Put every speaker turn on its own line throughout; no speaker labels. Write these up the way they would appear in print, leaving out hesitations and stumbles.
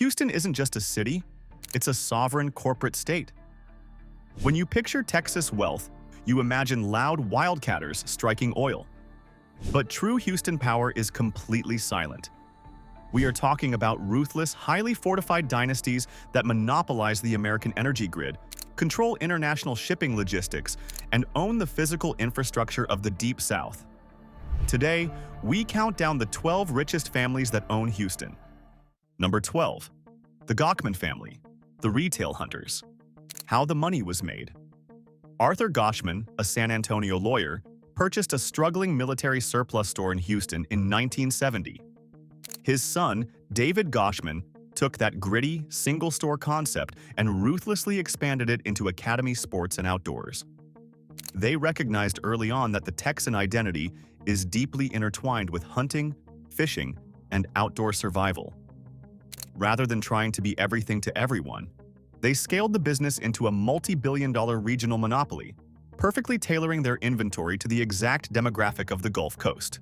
Houston isn't just a city, it's a sovereign corporate state. When you picture Texas wealth, you imagine loud wildcatters striking oil. But true Houston power is completely silent. We are talking about ruthless, highly fortified dynasties that monopolize the American energy grid, control international shipping logistics, and own the physical infrastructure of the Deep South. Today, we count down the 12 richest families that own Houston. Number 12. The Gochman Family, the retail hunters. How the money was made. Arthur Gochman, a San Antonio lawyer, purchased a struggling military surplus store in Houston in 1970. His son, David Gochman, took that gritty, single-store concept and ruthlessly expanded it into Academy Sports and Outdoors. They recognized early on that the Texan identity is deeply intertwined with hunting, fishing, and outdoor survival. Rather than trying to be everything to everyone, they scaled the business into a multi-billion-dollar regional monopoly, perfectly tailoring their inventory to the exact demographic of the Gulf Coast.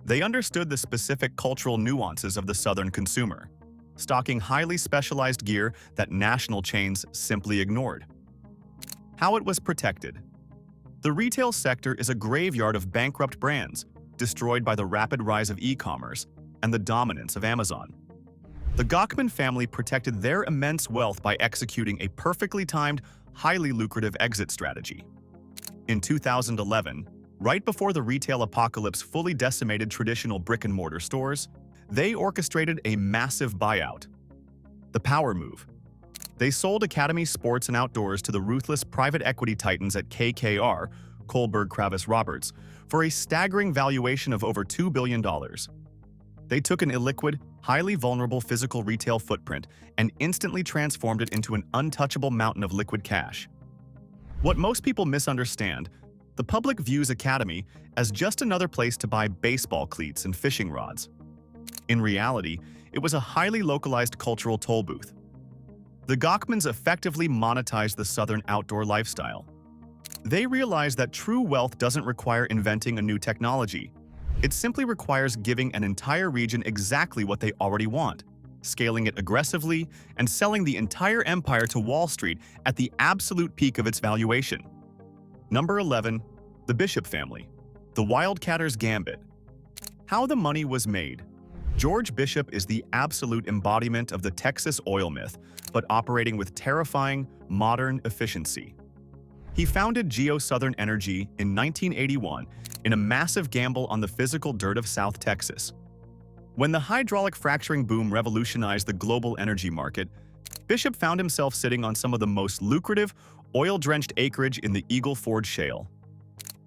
They understood the specific cultural nuances of the Southern consumer, stocking highly specialized gear that national chains simply ignored. How it was protected. The retail sector is a graveyard of bankrupt brands, destroyed by the rapid rise of e-commerce and the dominance of Amazon. The Gochman family protected their immense wealth by executing a perfectly timed, highly lucrative exit strategy. In 2011, right before the retail apocalypse fully decimated traditional brick-and-mortar stores, they orchestrated a massive buyout. The power move. They sold Academy Sports and Outdoors to the ruthless private equity titans at KKR, Kohlberg Kravis Roberts, for a staggering valuation of over $2 billion. They took an illiquid, highly vulnerable physical retail footprint and instantly transformed it into an untouchable mountain of liquid cash. What most people misunderstand, the public views Academy as just another place to buy baseball cleats and fishing rods. In reality, it was a highly localized cultural toll booth. The Gochmans effectively monetized the Southern outdoor lifestyle. They realized that true wealth doesn't require inventing a new technology. It simply requires giving an entire region exactly what they already want, scaling it aggressively, and selling the entire empire to Wall Street at the absolute peak of its valuation. Number 11. The Bishop Family, the Wildcatters Gambit. How the money was made. George Bishop is the absolute embodiment of the Texas oil myth, but operating with terrifying, modern efficiency. He founded Geo-Southern Energy in 1981 in a massive gamble on the physical dirt of South Texas. When the hydraulic fracturing boom revolutionized the global energy market, Bishop found himself sitting on some of the most lucrative, oil-drenched acreage in the Eagle Ford Shale.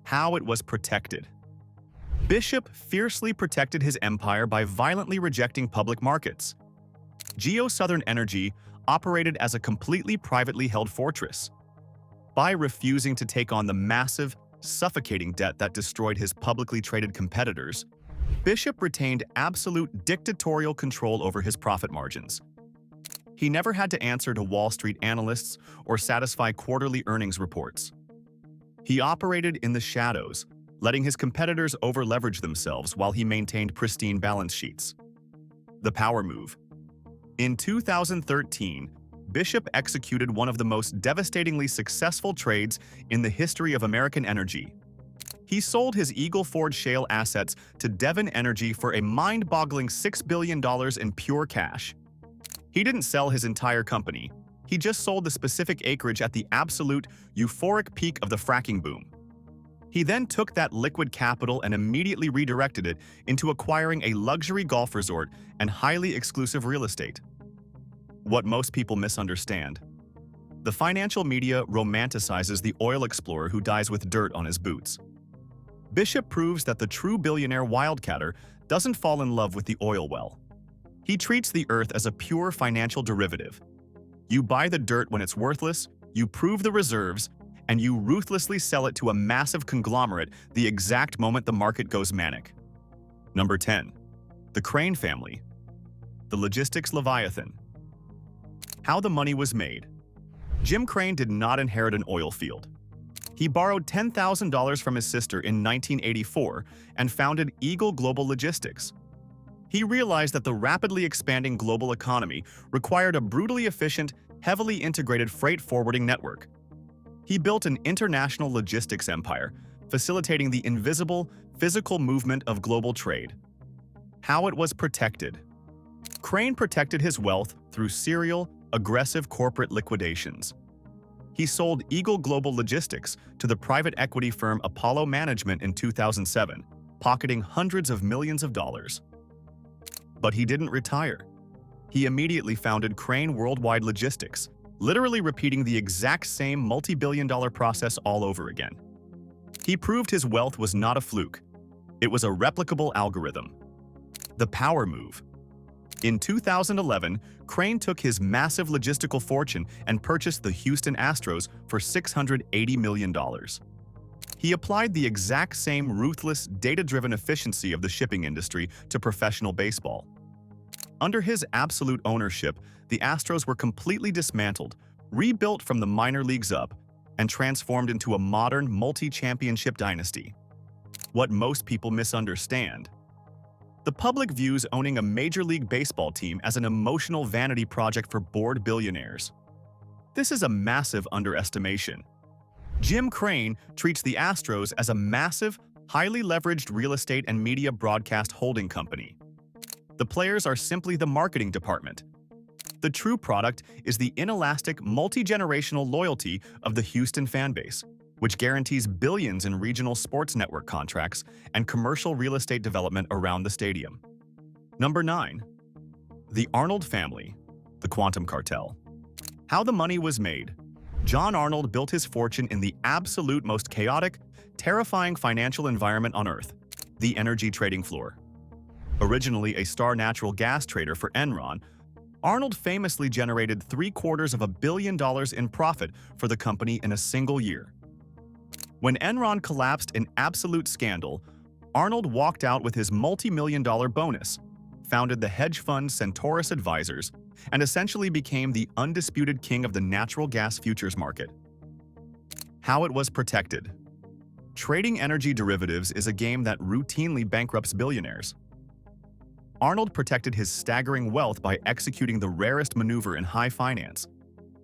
How it was protected. Bishop fiercely protected his empire by violently rejecting public markets. Geo-Southern Energy operated as a completely privately held fortress. By refusing to take on the massive, suffocating debt that destroyed his publicly traded competitors, Bishop retained absolute dictatorial control over his profit margins. He never had to answer to Wall Street analysts or satisfy quarterly earnings reports. He operated in the shadows, letting his competitors over-leverage themselves while he maintained pristine balance sheets. The power move. In 2013, Bishop executed one of the most devastatingly successful trades in the history of American energy. He sold his Eagle Ford Shale assets to Devon Energy for a mind-boggling $6 billion in pure cash. He didn't sell his entire company. He just sold the specific acreage at the absolute, euphoric peak of the fracking boom. He then took that liquid capital and immediately redirected it into acquiring a luxury golf resort and highly exclusive real estate. What most people misunderstand. The financial media romanticizes the oil explorer who dies with dirt on his boots. Bishop proves that the true billionaire wildcatter doesn't fall in love with the oil well. He treats the earth as a pure financial derivative. You buy the dirt when it's worthless, you prove the reserves, and you ruthlessly sell it to a massive conglomerate the exact moment the market goes manic. Number 10. The Crane Family, the logistics leviathan. How the money was made. Jim Crane did not inherit an oil field. He borrowed $10,000 from his sister in 1984 and founded Eagle Global Logistics. He realized that the rapidly expanding global economy required a brutally efficient, heavily integrated freight forwarding network. He built an international logistics empire, facilitating the invisible, physical movement of global trade. How it was protected. Crane protected his wealth through serial, aggressive corporate liquidations. He sold Eagle Global Logistics to the private equity firm Apollo Management in 2007, pocketing hundreds of millions of dollars. But he didn't retire. He immediately founded Crane Worldwide Logistics, literally repeating the exact same multi-billion-dollar process all over again. He proved his wealth was not a fluke. It was a replicable algorithm. The power move. In 2011, Crane took his massive logistical fortune and purchased the Houston Astros for $680 million. He applied the exact same ruthless, data-driven efficiency of the shipping industry to professional baseball. Under his absolute ownership, the Astros were completely dismantled, rebuilt from the minor leagues up, and transformed into a modern multi-championship dynasty. What most people misunderstand. The public views owning a Major League Baseball team as an emotional vanity project for bored billionaires. This is a massive underestimation. Jim Crane treats the Astros as a massive, highly leveraged real estate and media broadcast holding company. The players are simply the marketing department. The true product is the inelastic, multi-generational loyalty of the Houston fanbase, which guarantees billions in regional sports network contracts and commercial real estate development around the stadium. Number 9. The Arnold Family, the Quantum Cartel. How the money was made. John Arnold built his fortune in the absolute most chaotic, terrifying financial environment on Earth, the energy trading floor. Originally a star natural gas trader for Enron, Arnold famously generated $750 million in profit for the company in a single year. When Enron collapsed in absolute scandal, Arnold walked out with his multi-million-dollar bonus, founded the hedge fund Centaurus Advisors, and essentially became the undisputed king of the natural gas futures market. How it was protected. Trading energy derivatives is a game that routinely bankrupts billionaires. Arnold protected his staggering wealth by executing the rarest maneuver in high finance.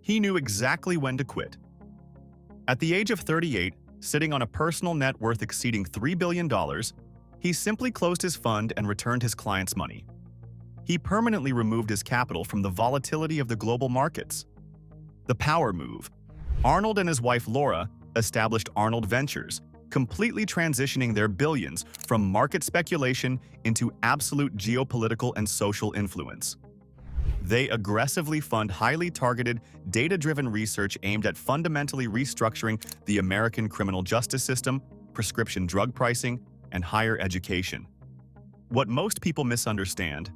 He knew exactly when to quit. At the age of 38, sitting on a personal net worth exceeding $3 billion, he simply closed his fund and returned his clients' money. He permanently removed his capital from the volatility of the global markets. The power move. Arnold and his wife Laura established Arnold Ventures, completely transitioning their billions from market speculation into absolute geopolitical and social influence. They aggressively fund highly targeted, data-driven research aimed at fundamentally restructuring the American criminal justice system, prescription drug pricing, and higher education. What most people misunderstand.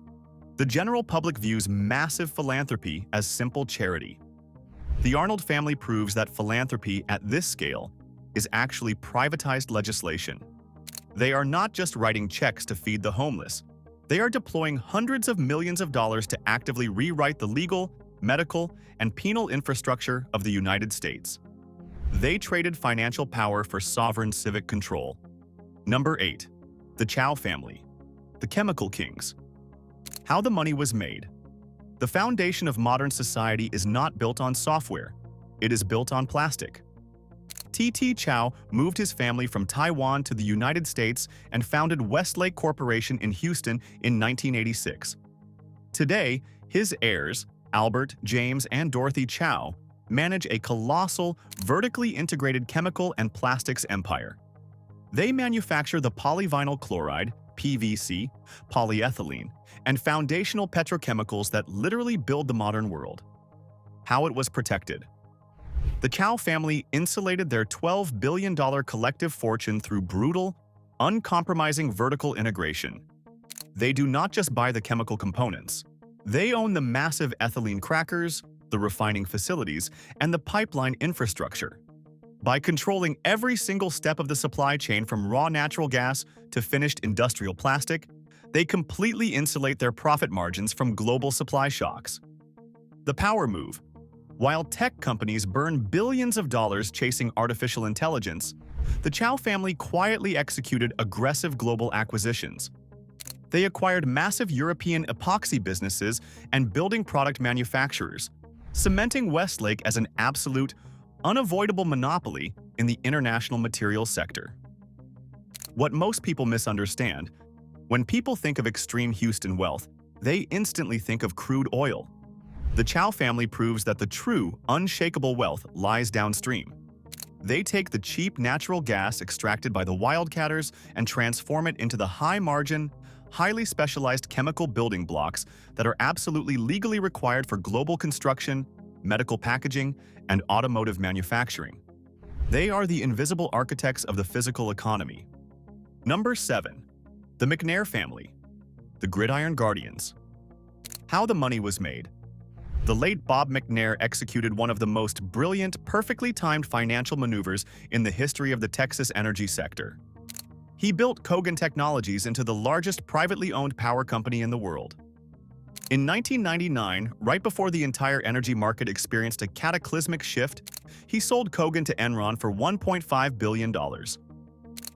The general public views massive philanthropy as simple charity. The Arnold family proves that philanthropy at this scale is actually privatized legislation. They are not just writing checks to feed the homeless. They are deploying hundreds of millions of dollars to actively rewrite the legal, medical, and penal infrastructure of the United States. They traded financial power for sovereign civic control. Number 8. The Chow family, the chemical kings. How the money was made. The foundation of modern society is not built on software. It is built on plastic. T.T. Chow moved his family from Taiwan to the United States and founded Westlake Corporation in Houston in 1986. Today, his heirs, Albert, James, and Dorothy Chow, manage a colossal, vertically integrated chemical and plastics empire. They manufacture the polyvinyl chloride, PVC, polyethylene, and foundational petrochemicals that literally build the modern world. How it was protected. The Chow family insulated their $12 billion collective fortune through brutal, uncompromising vertical integration. They do not just buy the chemical components. They own the massive ethylene crackers, the refining facilities, and the pipeline infrastructure. By controlling every single step of the supply chain from raw natural gas to finished industrial plastic, they completely insulate their profit margins from global supply shocks. The power move. While tech companies burn billions of dollars chasing artificial intelligence, the Chow family quietly executed aggressive global acquisitions. They acquired massive European epoxy businesses and building product manufacturers, cementing Westlake as an absolute, unavoidable monopoly in the international materials sector. What most people misunderstand: when people think of extreme Houston wealth, they instantly think of crude oil. The Chow family proves that the true, unshakable wealth lies downstream. They take the cheap natural gas extracted by the wildcatters and transform it into the high-margin, highly specialized chemical building blocks that are absolutely legally required for global construction, medical packaging, and automotive manufacturing. They are the invisible architects of the physical economy. Number 7. The McNair family, the gridiron guardians. How the money was made. The late Bob McNair executed one of the most brilliant, perfectly timed financial maneuvers in the history of the Texas energy sector. He built Cogen Technologies into the largest privately owned power company in the world. In 1999, right before the entire energy market experienced a cataclysmic shift, he sold Cogen to Enron for $1.5 billion.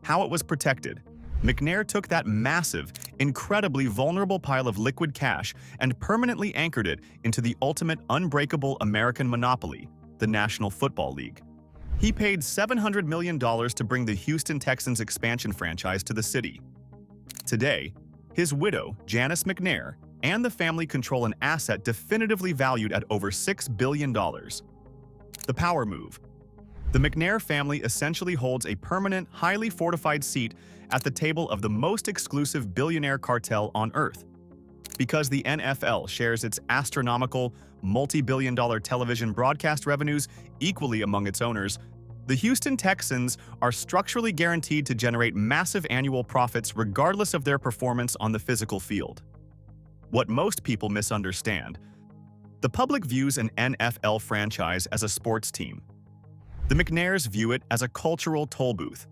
How it was protected. McNair took that massive, incredibly vulnerable pile of liquid cash and permanently anchored it into the ultimate unbreakable American monopoly, the National Football League. He paid $700 million to bring the Houston Texans expansion franchise to the city. Today, his widow, Janice McNair, and the family control an asset definitively valued at over $6 billion. The power move. The McNair family essentially holds a permanent, highly fortified seat at the table of the most exclusive billionaire cartel on Earth. Because the NFL shares its astronomical, multi-billion-dollar television broadcast revenues equally among its owners, the Houston Texans are structurally guaranteed to generate massive annual profits regardless of their performance on the physical field. What most people misunderstand: the public views an NFL franchise as a sports team. The McNairs view it as a cultural toll booth.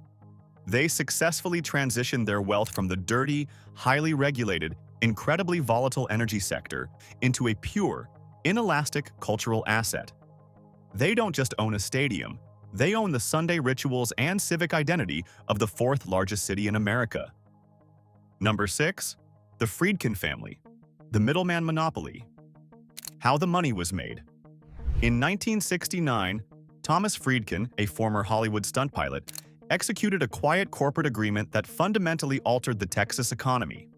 They successfully transitioned their wealth from the dirty, highly regulated, incredibly volatile energy sector into a pure, inelastic cultural asset. They don't just own a stadium, they own the Sunday rituals and civic identity of the fourth largest city in America. Number 6. The Friedkin family, the middleman monopoly. How the money was made. In 1969, Thomas Friedkin, a former Hollywood stunt pilot, executed a quiet corporate agreement that fundamentally altered the Texas economy.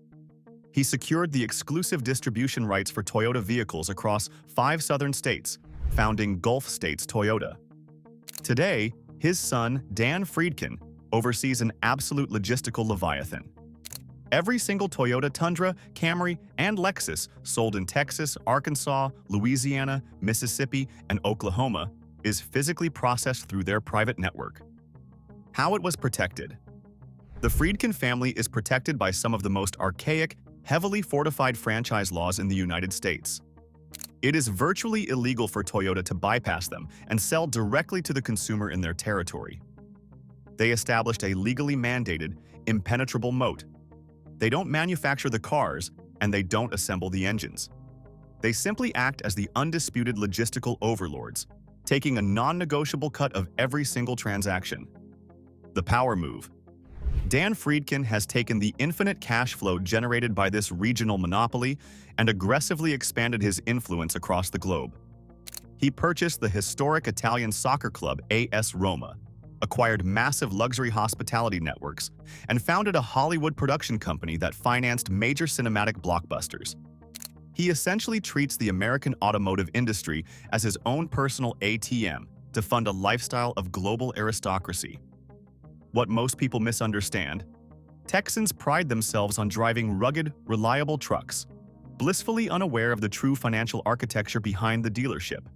He secured the exclusive distribution rights for Toyota vehicles across 5 southern states, founding Gulf States Toyota. Today, his son, Dan Friedkin, oversees an absolute logistical leviathan. Every single Toyota Tundra, Camry, and Lexus sold in Texas, Arkansas, Louisiana, Mississippi, and Oklahoma is physically processed through their private network. How it was protected. The Friedkin family is protected by some of the most archaic, heavily fortified franchise laws in the United States. It is virtually illegal for Toyota to bypass them and sell directly to the consumer in their territory. They established a legally mandated, impenetrable moat. They don't manufacture the cars, and they don't assemble the engines. They simply act as the undisputed logistical overlords, taking a non-negotiable cut of every single transaction. The power move. Dan Friedkin has taken the infinite cash flow generated by this regional monopoly and aggressively expanded his influence across the globe. He purchased the historic Italian soccer club AS Roma, acquired massive luxury hospitality networks, and founded a Hollywood production company that financed major cinematic blockbusters. He essentially treats the American automotive industry as his own personal ATM to fund a lifestyle of global aristocracy. What most people misunderstand: Texans pride themselves on driving rugged, reliable trucks, blissfully unaware of the true financial architecture behind the dealership.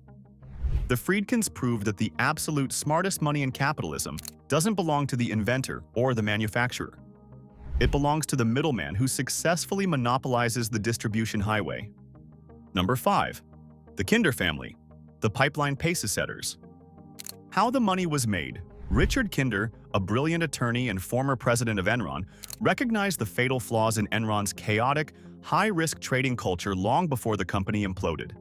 The Friedkins proved that the absolute smartest money in capitalism doesn't belong to the inventor or the manufacturer. It belongs to the middleman who successfully monopolizes the distribution highway. Number 5. The Kinder family, the pipeline pace-setters. How the money was made. Richard Kinder, a brilliant attorney and former president of Enron, recognized the fatal flaws in Enron's chaotic, high-risk trading culture long before the company imploded.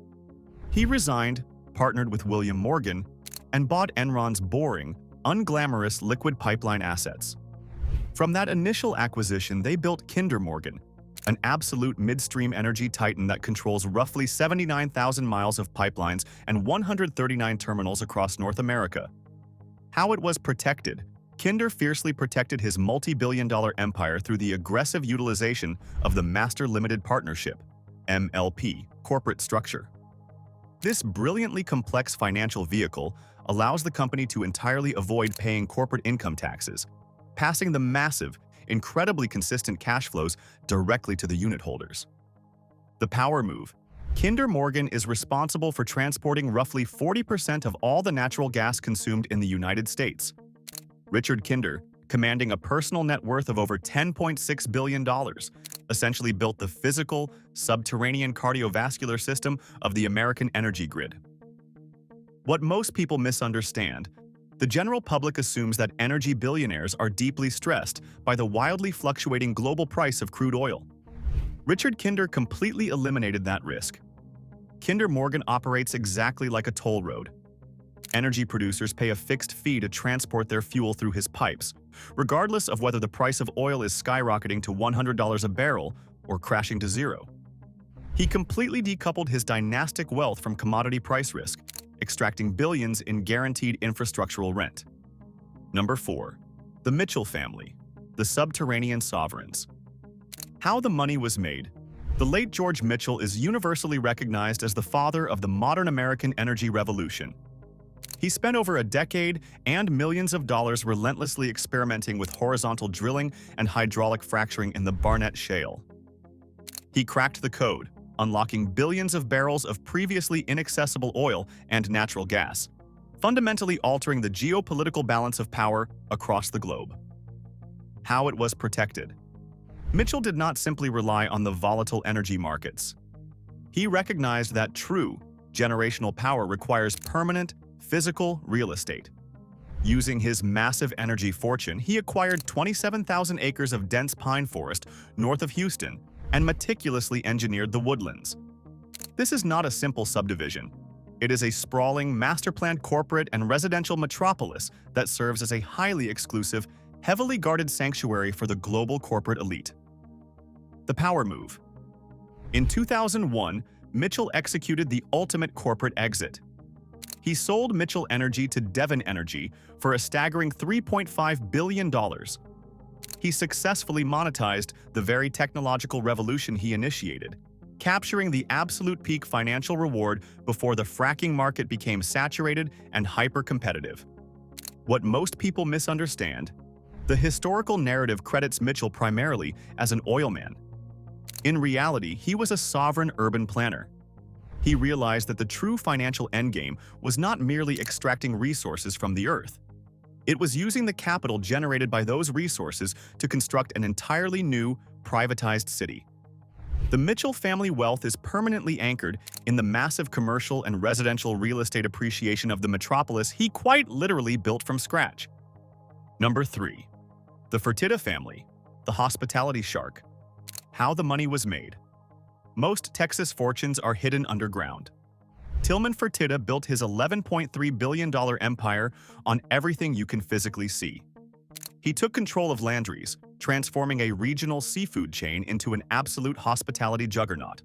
He resigned, partnered with William Morgan, and bought Enron's boring, unglamorous liquid pipeline assets. From that initial acquisition, they built Kinder Morgan, an absolute midstream energy titan that controls roughly 79,000 miles of pipelines and 139 terminals across North America. How it was protected. Kinder fiercely protected his multi-billion-dollar empire through the aggressive utilization of the Master Limited Partnership (MLP) corporate structure. This brilliantly complex financial vehicle allows the company to entirely avoid paying corporate income taxes, passing the massive, incredibly consistent cash flows directly to the unit holders. The power move. Kinder Morgan is responsible for transporting roughly 40% of all the natural gas consumed in the United States. Richard Kinder, commanding a personal net worth of over $10.6 billion, essentially built the physical, subterranean cardiovascular system of the American energy grid. What most people misunderstand: the general public assumes that energy billionaires are deeply stressed by the wildly fluctuating global price of crude oil. Richard Kinder completely eliminated that risk. Kinder Morgan operates exactly like a toll road. Energy producers pay a fixed fee to transport their fuel through his pipes, regardless of whether the price of oil is skyrocketing to $100 a barrel or crashing to zero. He completely decoupled his dynastic wealth from commodity price risk, extracting billions in guaranteed infrastructural rent. Number 4. The Mitchell Family, the subterranean sovereigns. How the money was made. The late George Mitchell is universally recognized as the father of the modern American energy revolution. He spent over a decade and millions of dollars relentlessly experimenting with horizontal drilling and hydraulic fracturing in the Barnett Shale. He cracked the code, unlocking billions of barrels of previously inaccessible oil and natural gas, fundamentally altering the geopolitical balance of power across the globe. How it was protected. Mitchell did not simply rely on the volatile energy markets. He recognized that true, generational power requires permanent, physical real estate. Using his massive energy fortune, he acquired 27,000 acres of dense pine forest north of Houston and meticulously engineered the woodlands. This is not a simple subdivision. It is a sprawling, master-planned corporate and residential metropolis that serves as a highly exclusive, heavily guarded sanctuary for the global corporate elite. The power move. In 2001, Mitchell executed the ultimate corporate exit. He sold Mitchell Energy to Devon Energy for a staggering $3.5 billion. He successfully monetized the very technological revolution he initiated, capturing the absolute peak financial reward before the fracking market became saturated and hyper-competitive. What most people misunderstand: the historical narrative credits Mitchell primarily as an oilman. In reality, he was a sovereign urban planner. He realized that the true financial endgame was not merely extracting resources from the earth. It was using the capital generated by those resources to construct an entirely new, privatized city. The Mitchell family wealth is permanently anchored in the massive commercial and residential real estate appreciation of the metropolis he quite literally built from scratch. Number 3. The Fertitta family, the hospitality shark. How the money was made. Most Texas fortunes are hidden underground. Tillman Fertitta built his $11.3 billion empire on everything you can physically see. He took control of Landry's, transforming a regional seafood chain into an absolute hospitality juggernaut.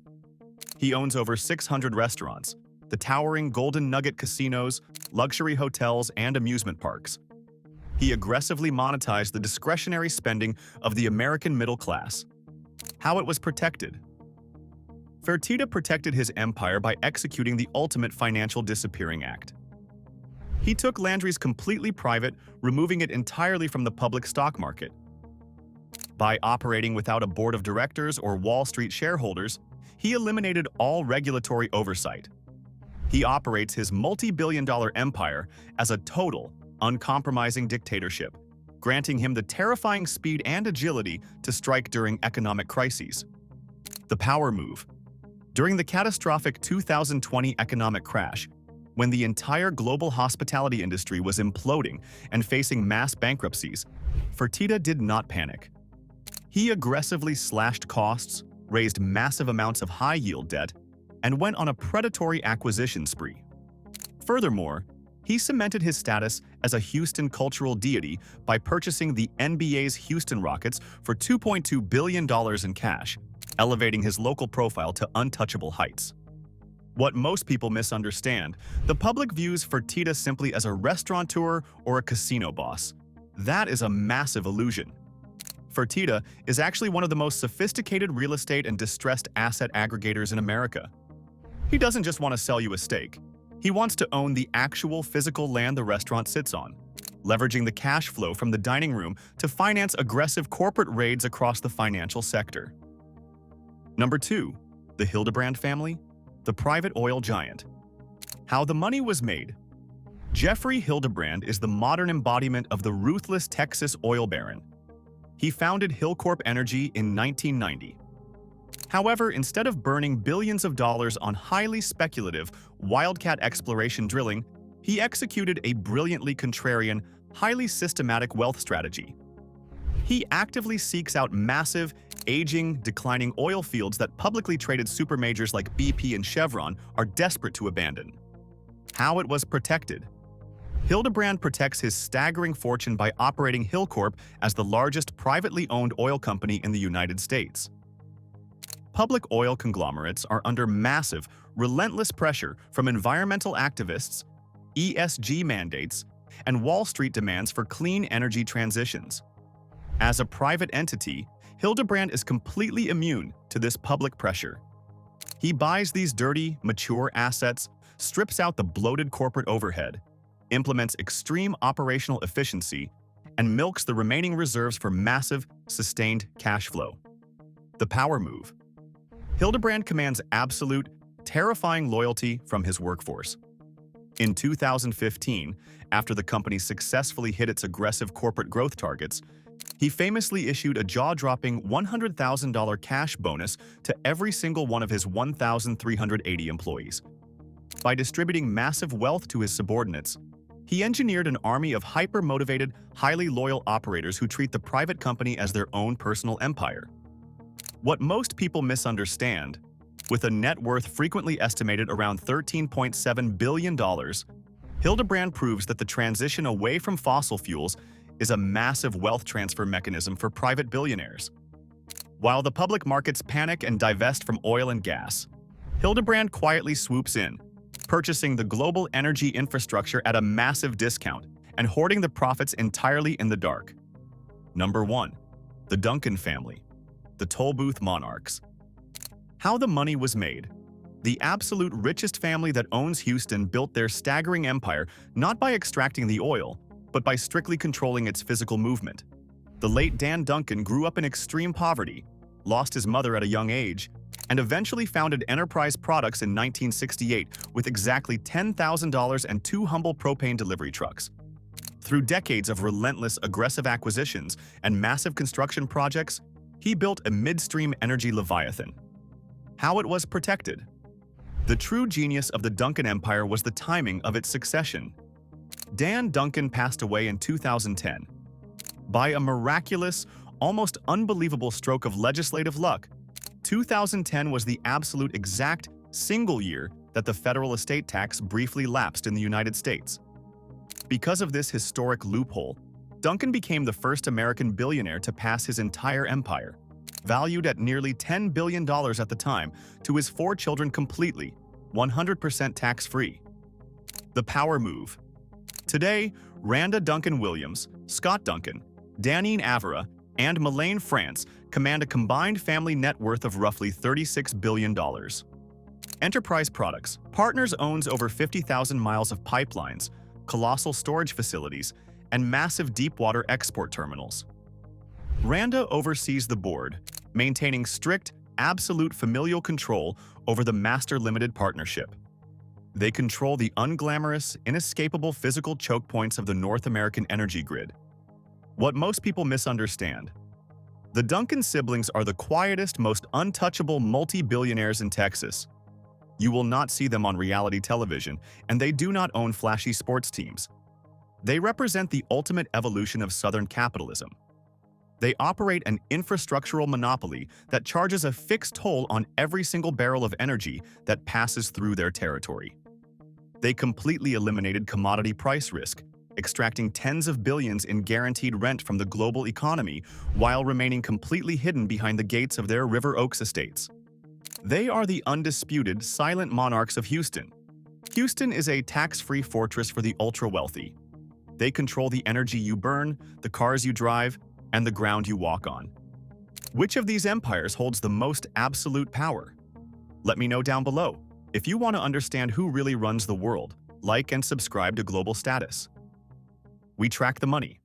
He owns over 600 restaurants, the towering Golden Nugget casinos, luxury hotels, and amusement parks. He aggressively monetized the discretionary spending of the American middle class. How it was protected. Fertitta protected his empire by executing the ultimate financial disappearing act. He took Landry's completely private, removing it entirely from the public stock market. By operating without a board of directors or Wall Street shareholders, he eliminated all regulatory oversight. He operates his multi-billion-dollar empire as a total, uncompromising dictatorship, granting him the terrifying speed and agility to strike during economic crises. The power move. During the catastrophic 2020 economic crash, when the entire global hospitality industry was imploding and facing mass bankruptcies, Fertitta did not panic. He aggressively slashed costs, raised massive amounts of high-yield debt, and went on a predatory acquisition spree. Furthermore, He cemented his status as a Houston cultural deity by purchasing the NBA's Houston Rockets for $2.2 billion in cash, elevating his local profile to untouchable heights. What most people misunderstand, the public views Fertitta simply as a restaurateur or a casino boss. That is a massive illusion. Fertitta is actually one of the most sophisticated real estate and distressed asset aggregators in America. He doesn't just want to sell you a steak. He wants to own the actual physical land the restaurant sits on, leveraging the cash flow from the dining room to finance aggressive corporate raids across the financial sector. Number 2. The Hildebrand family, the private oil giant. How the money was made. Jeffrey Hildebrand is the modern embodiment of the ruthless Texas oil baron. He founded Hilcorp Energy in 1990. However, instead of burning billions of dollars on highly speculative wildcat exploration drilling, he executed a brilliantly contrarian, highly systematic wealth strategy. He actively seeks out massive, aging, declining oil fields that publicly traded supermajors like BP and Chevron are desperate to abandon. How it was protected. Hildebrand protects his staggering fortune by operating Hilcorp as the largest privately owned oil company in the United States. Public oil conglomerates are under massive, relentless pressure from environmental activists, ESG mandates, and Wall Street demands for clean energy transitions. As a private entity, Hildebrand is completely immune to this public pressure. He buys these dirty, mature assets, strips out the bloated corporate overhead, implements extreme operational efficiency, and milks the remaining reserves for massive, sustained cash flow. The power move. Hildebrand commands absolute, terrifying loyalty from his workforce. In 2015, after the company successfully hit its aggressive corporate growth targets, he famously issued a jaw-dropping $100,000 cash bonus to every single one of his 1,380 employees. By distributing massive wealth to his subordinates, he engineered an army of hyper-motivated, highly loyal operators who treat the private company as their own personal empire. What most people misunderstand, with a net worth frequently estimated around $13.7 billion, Hildebrand proves that the transition away from fossil fuels is a massive wealth transfer mechanism for private billionaires. While the public markets panic and divest from oil and gas, Hildebrand quietly swoops in, purchasing the global energy infrastructure at a massive discount and hoarding the profits entirely in the dark. Number 1. The Duncan Family, the toll booth monarchs. How the money was made. The absolute richest family that owns Houston built their staggering empire not by extracting the oil, but by strictly controlling its physical movement. The late Dan Duncan grew up in extreme poverty, lost his mother at a young age, and eventually founded Enterprise Products in 1968 with exactly $10,000 and 2 humble propane delivery trucks. Through decades of relentless, aggressive acquisitions and massive construction projects, he built a midstream energy leviathan. How it was protected. The true genius of the Duncan Empire was the timing of its succession. Dan Duncan passed away in 2010. By a miraculous, almost unbelievable stroke of legislative luck, 2010 was the absolute exact single year that the federal estate tax briefly lapsed in the United States. Because of this historic loophole, Duncan became the first American billionaire to pass his entire empire, valued at nearly $10 billion at the time, to his 4 children completely, 100% tax-free. The power move. Today, Randa Duncan Williams, Scott Duncan, Danine Avera, and Melaine France command a combined family net worth of roughly $36 billion. Enterprise Products Partners owns over 50,000 miles of pipelines, colossal storage facilities, and massive deepwater export terminals. Randa oversees the board, maintaining strict, absolute familial control over the master limited partnership. They control the unglamorous, inescapable physical choke points of the North American energy grid. What most people misunderstand. The Duncan siblings are the quietest, most untouchable multi-billionaires in Texas. You will not see them on reality television, and they do not own flashy sports teams. They represent the ultimate evolution of Southern capitalism. They operate an infrastructural monopoly that charges a fixed toll on every single barrel of energy that passes through their territory. They completely eliminated commodity price risk, extracting tens of billions in guaranteed rent from the global economy while remaining completely hidden behind the gates of their River Oaks estates. They are the undisputed, silent monarchs of Houston. Houston is a tax-free fortress for the ultra-wealthy. They control the energy you burn, the cars you drive, and the ground you walk on. Which of these empires holds the most absolute power? Let me know down below. If you want to understand who really runs the world, like and subscribe to Global Status. We track the money.